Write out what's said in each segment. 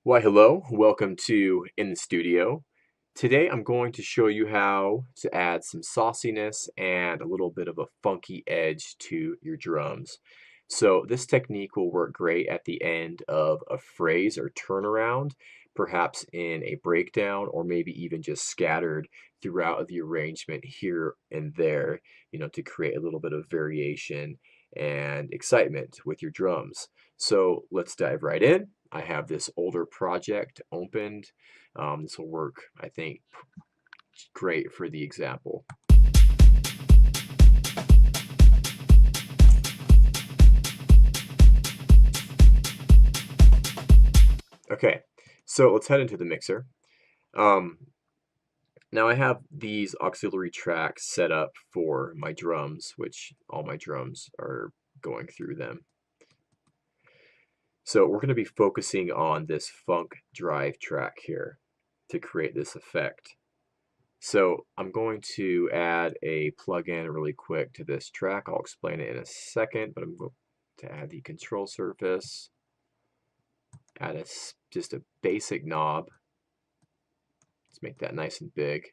Why, hello, welcome to In the Studio. Today I'm going to show you how to add some sauciness and a little bit of a funky edge to your drums. So this technique will work great at the end of a phrase or turnaround, perhaps in a breakdown, or maybe even just scattered throughout the arrangement here and there, to create a little bit of variation and excitement with your drums. So let's dive right in. I have this older project opened. This will work, I think, great for the example. Okay, so let's head into the mixer. Now I have these auxiliary tracks set up for my drums, which all my drums are going through them. So we're going to be focusing on this funk drive track here to create this effect. So I'm going to add a plugin really quick to this track. I'll explain it in a second, but I'm going to add the control surface, add just a basic knob. Let's make that nice and big.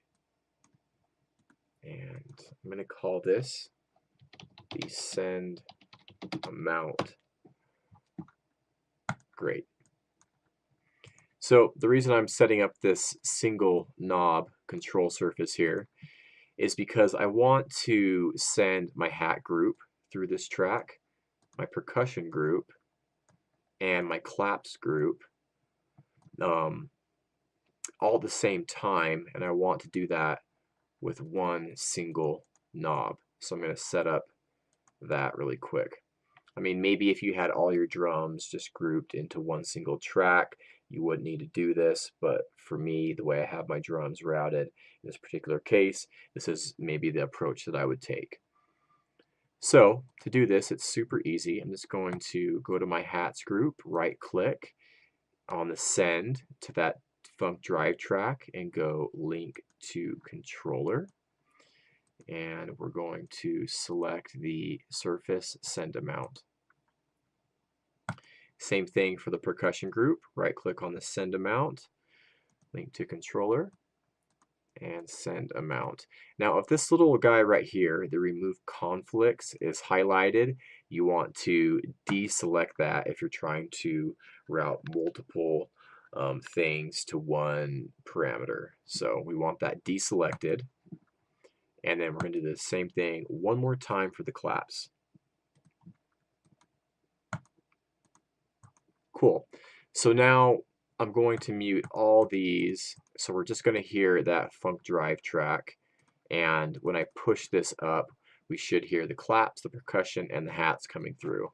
And I'm going to call this the send amount. Great. So the reason I'm setting up this single knob control surface here is because I want to send my hat group through this track, my percussion group, and my claps group all at the same time, and I want to do that with one single knob. So I'm going to set up that really quick. I mean, maybe if you had all your drums just grouped into one single track, you wouldn't need to do this, but for me, the way I have my drums routed in this particular case, this is maybe the approach that I would take. So to do this, it's super easy. I'm just going to go to my hats group, right click on the send to that funk drive track and go link to controller. And we're going to select the surface send amount. Same thing for the percussion group, right click on the send amount, link to controller, and send amount. Now if this little guy right here, the remove conflicts, is highlighted, you want to deselect that if you're trying to route multiple things to one parameter. So we want that deselected. And then we're going to do the same thing one more time for the claps. Cool. So now I'm going to mute all these. So we're just going to hear that funk drive track. And when I push this up, we should hear the claps, the percussion, and the hats coming through.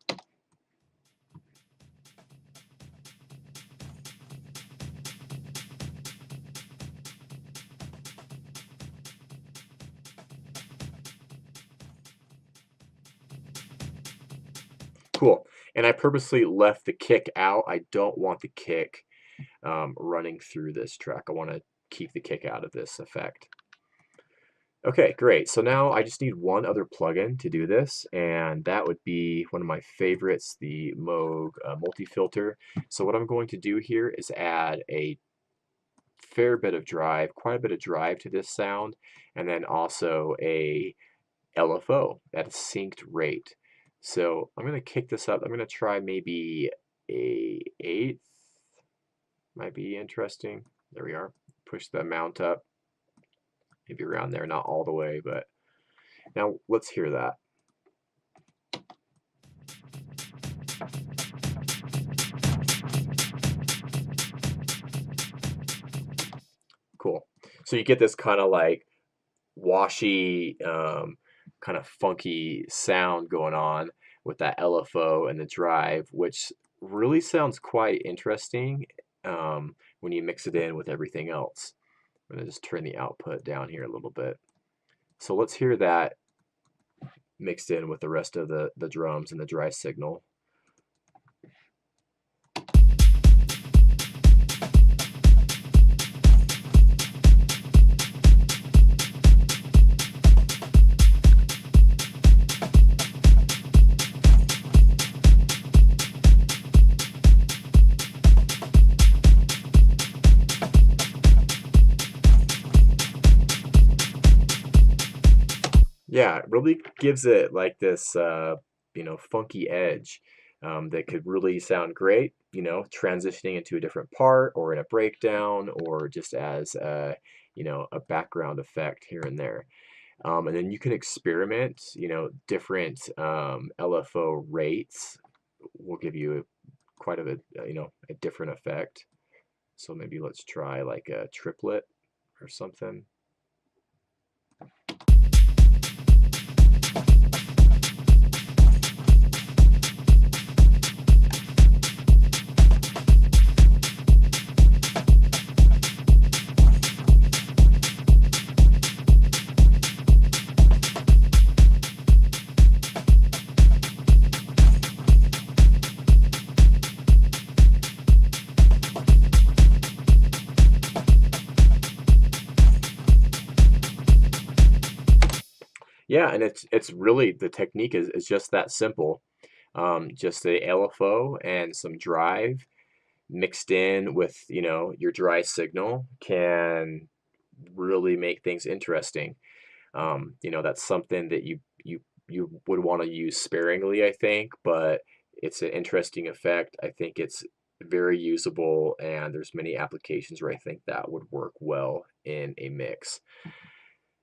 Cool. And I purposely left the kick out. I don't want the kick running through this track. I want to keep the kick out of this effect. Okay, great. So now I just need one other plugin to do this, and that would be one of my favorites, the Moog multi-filter. So what I'm going to do here is add a fair bit of drive, quite a bit of drive to this sound, and then also a LFO at a synced rate. So I'm going to kick this up. I'm going to try maybe a eighth. Might be interesting. There we are. Push the amount up. Maybe around there, not all the way, but now let's hear that. Cool. So you get this kind of like washy, kind of funky sound going on with that LFO and the drive, which really sounds quite interesting when you mix it in with everything else. I'm going to just turn the output down here a little bit. So let's hear that mixed in with the rest of the drums and the dry signal. Yeah, it really gives it like this, funky edge that could really sound great, transitioning into a different part or in a breakdown or just as a background effect here and there. And then you can experiment, different LFO rates will give you quite a different effect. So maybe let's try like a triplet or something. Yeah, and it's really the technique is just that simple. Just a LFO and some drive mixed in with, your dry signal can really make things interesting. That's something that you would want to use sparingly, I think, but it's an interesting effect. I think it's very usable, and there's many applications where I think that would work well in a mix.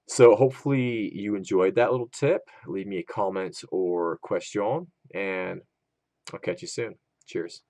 So hopefully you enjoyed that little tip. Leave me a comment or question, and I'll catch you soon. Cheers.